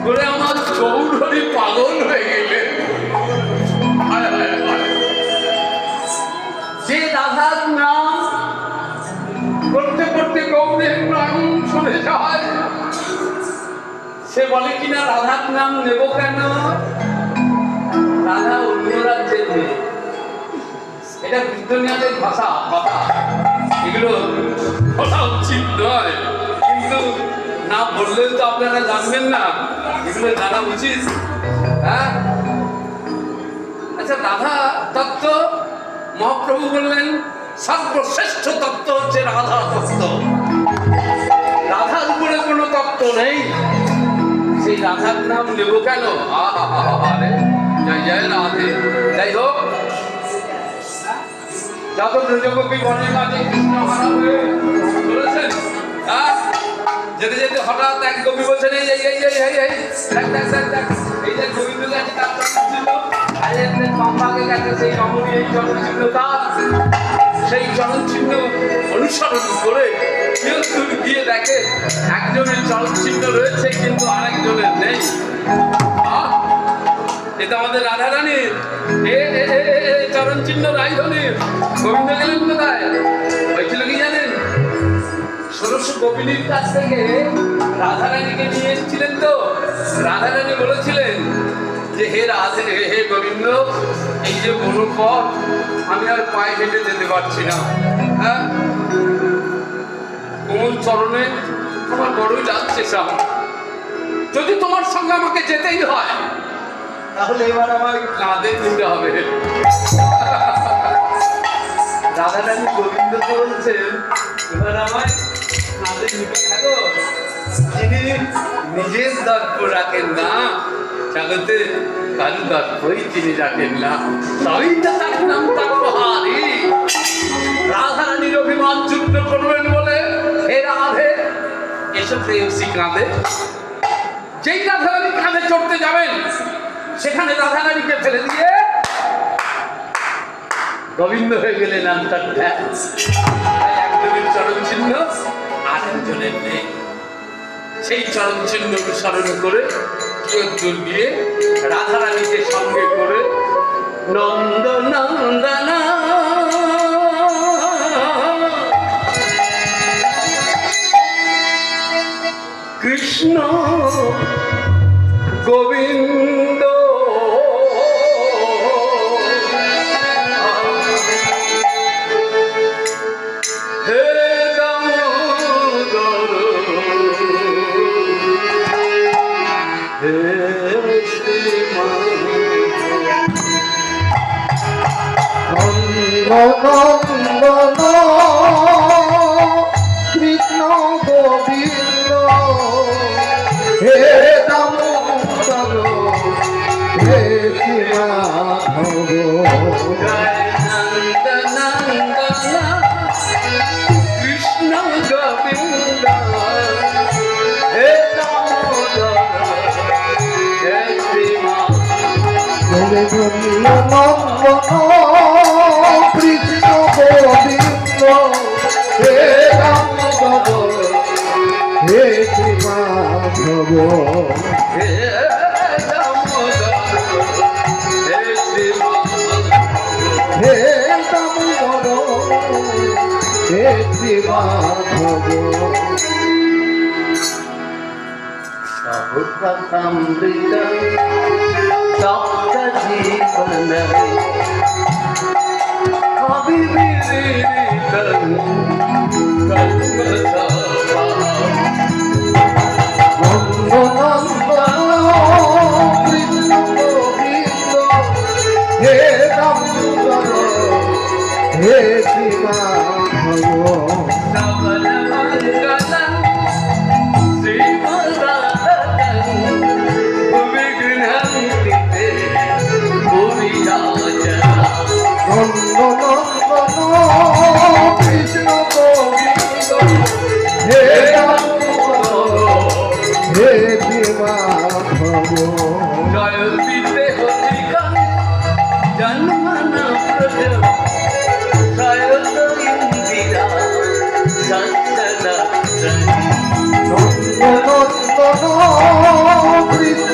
করে আমার গৌরহরি পাগল হয়ে গেলেন। যে রাধার নাম করতে করতে গৌরের নাম শুনে যায়, সে বলে কিনা রাধার নাম নেব কেন, রাধা অন্য রাজ্যের মেয়ে। এটা বিদ্যুনিয়াদের ভাষা, কথা এগুলো বলা উচিত নয়, কিন্তু না বললেও তো আপনারা জানবেন না, এগুলো জানা উচিত। হ্যাঁ, আচ্ছা, রাধা তত্ত্ব মহাপ্রভু বললেন সর্বশ্রেষ্ঠ তত্ত্ব হচ্ছে রাধা তত্ত্ব। রাধার উপরে কোনো তত্ত্ব নেই, সেই রাধার নাম নেব কেন? আরে জয় জয় রাধে। যাই হোক, যত ব্রজগোপী বনের মাঝে কৃষ্ণ হারা হয়ে চলেছেন, যেতে যেতে হঠাৎ এক গোপী বলছেন এই এই এই এই এই এই এই যে গোবিন্দ গেছে তার চরণচিহ্ন, আর একদিন বামভাগে গেছে সেই রমণী, এই চরণচিহ্ন তার। সেই চরণচিহ্ন অনুসরণ করে দূর গিয়ে দেখে একজনের চরণচিহ্ন রয়েছে কিন্তু আরেকজনের নেই। এটা আমাদের রাধারানীর চরণচিহ্ন রাইধনীর। গোবিন্দ গেলেন কোথায়? হয়েছিল কি জানেন? ষোড়শ গোপিনীর কাছ থেকে রাধারানীকে নিয়ে এসেছিলেন। তো রাধারানী বলেছিলেন যে হে রাধে, হে গোবিন্দ, এই যে বড় পথ আমি আর পায়ে হেঁটে যেতে পারছি না। হ্যাঁ, কোমল চরণে আমার বড়ই লাগছে সাম, যদি তোমার সঙ্গে আমাকে যেতেই হয় তাহলে এবার আমার কাঁধে নিতে হবে। রাধারানী গোবিন্দ বলছেন এবার আমায় কাঁধে নিতে থাকো। যিনি নিজের দর্প রাখেন না, জগতে কারু দর্পই তিনি রাখেন না, তাই তো তার নাম তর্পহারী। রাধারানীর অভিমান যুদ্ধ করবেন বলে হে রাধে এসো প্রেয়সী কাঁধে। যেই রাধারানী কাঁধে চড়তে যাবেন সেখানে রাধারানীকে ফেলে দিয়ে গোবিন্দ হয়ে গেলেন আন্তর্ধ্যান। একজনের চরণ চিহ্ন আরেকজনের নেই। সেই চরণ চিহ্ন অনুসরণ করে কিয়দ্দূর গিয়ে রাধারানীকে সঙ্গে করে নন্দ নন্দনা কৃষ্ণ গোবিন্দ হে দামোদর হে নন্দন কৃষ্ণ গোবিন্দ হে দামোদর হে মাধব কৃষ্ণ গোবিন্দ হে দামোদর হে নন্দন কৃষ্ণ গোবিন্দ হে দামোদর হে মাধব হে হে দামোদর হে মাধব সহৃত সপ্ত জীবন কবি বিদিত কৃষ্ণ গোবিন্দ হে দামোদর হে মাধব সবল মঙ্গল শ্রীমদাতং বিঘ্নন্তি ভুবি রাজা। কৃষ্ণ গোবিন্দ হে দামোদর হে মাধব জয় পিতে হতিকান জন্মনা প্রজ সয়ত ইন্দিরা সত্যদত্ত নন্দন কৃষ্ণ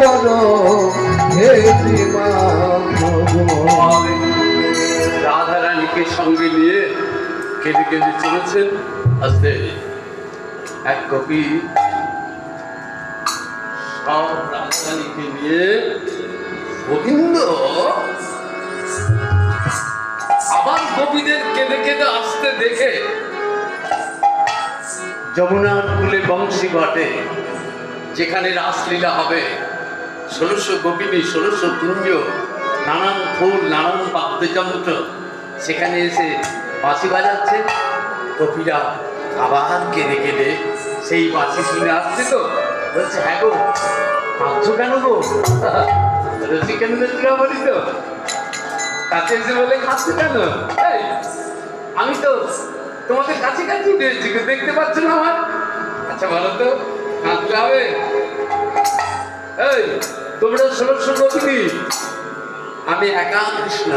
করো হে সীমা ভব রাধা রানীকে সঙ্গে নিয়ে কেঁদে কেঁদে চলেছেন। আস্তে এক কবি সব রাধা রানীকে নিয়ে গোবিন্দ আবার গোপীদের কেঁদে কেঁদে আসতে দেখে যমুনার কূলে বংশী ঘটে, যেখানে রাসলীলা হবে, 1600 গোপিনী, 1600 কুঞ্জ, নানান ফুল, নানান বাদ্যযন্ত্র সেখানে এসে বাঁশি বাজাচ্ছে। গোপীরা আবার কেঁদে কেঁদে সেই বাঁশি শুনে আসছে। তো বলছে, হ্যাঁ গো, কাঁদছো কেন গো? রসিকেন্দ্র চূড়ামণি তো কাছে এসে বলে, কাঁদছো কেন? এই, আমি তো তোমাদের কাছে কাছে রয়েছি, দেখতে পাচ্ছ না আমার? আচ্ছা বলো তো, কাঁদতে হবে? এই, তোমরা 1600 গোপিনী, আমি একা কৃষ্ণ,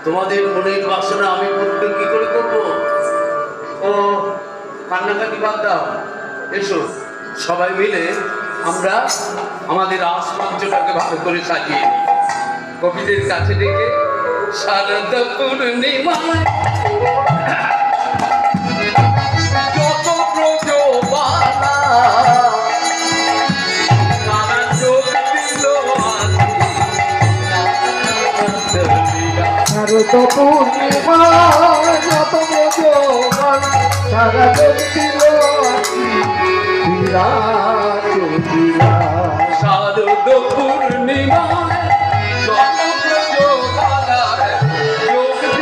তোমাদের মনের বাসনা আমি পূর্ণ কি করে করবো? ও কান্নাকাটি বাদ দাও, এসো সবাই মিলে আমরা আমাদের রাসমঞ্চটাকে ভালো করে সাজিয়ে নিই। কবিদের কাছে ডেকে শারদা পূর্ণিমায় যত ব্রজবালা তারা চোখ দিল শারদ পূর্ণিমা যত ব্রজবান সারা ছিল বিরাট বিরাট শারদ পূর্ণিমায় যত ব্রজবালার চোখ দিল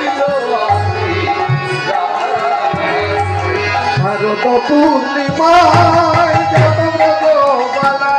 শারদ পূর্ণিমায় যত ব্রজবালা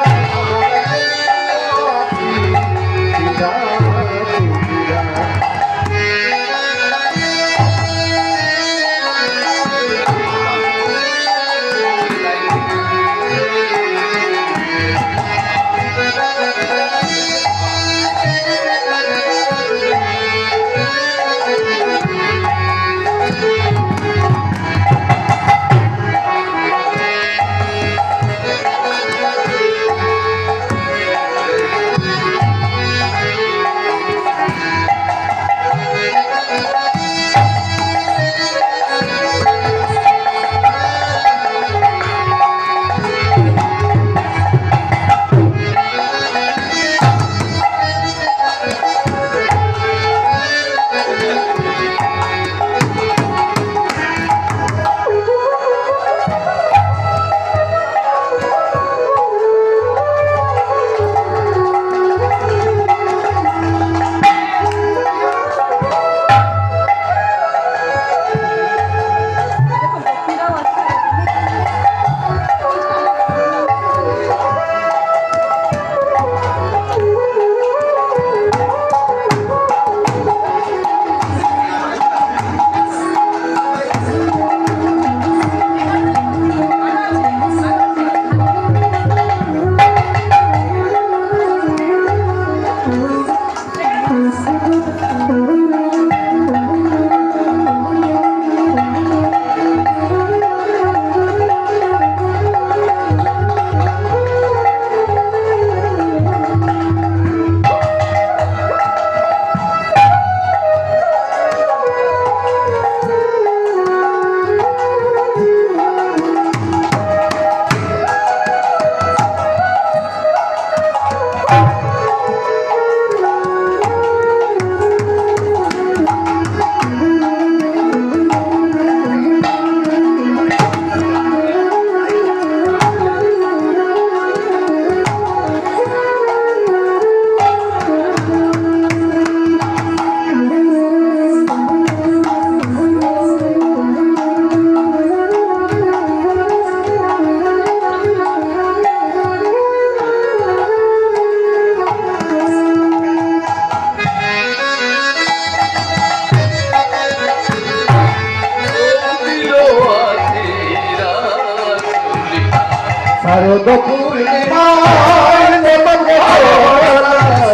শারদ পূর্ণিমায়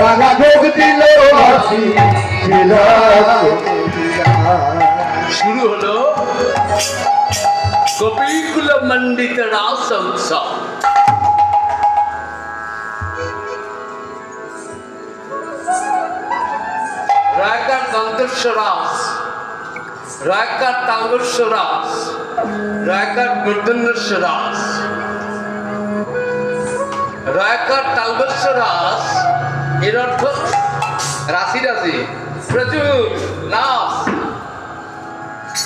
রাঙা ভোগ দিল হাসি শুরু হলো গোপীকুল মণ্ডিত রাস উৎসব। দন্তস্ব রাস, রয়াকার তালবস্ব রাস, রয়াকার মূর্ধন্যস্ব রাস। রয়াকার তালবস্ব রাস এর অর্থ রাশি রাশি প্রচুর লাভ।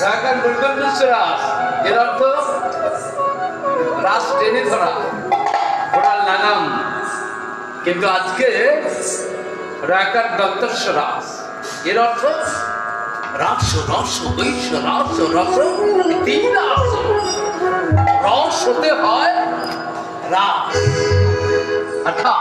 রয়াকার মূর্ধন্যস্ব রাস এর অর্থ রাস টেনে ধরা, ঘোড়ার লাগাম। কিন্তু আজকে রয়াকার দন্তস্ব রাস এর অর্থ রাস রস বৈশ রাস রস তিন রাস। রস হতে হয় রাস, অর্থাৎ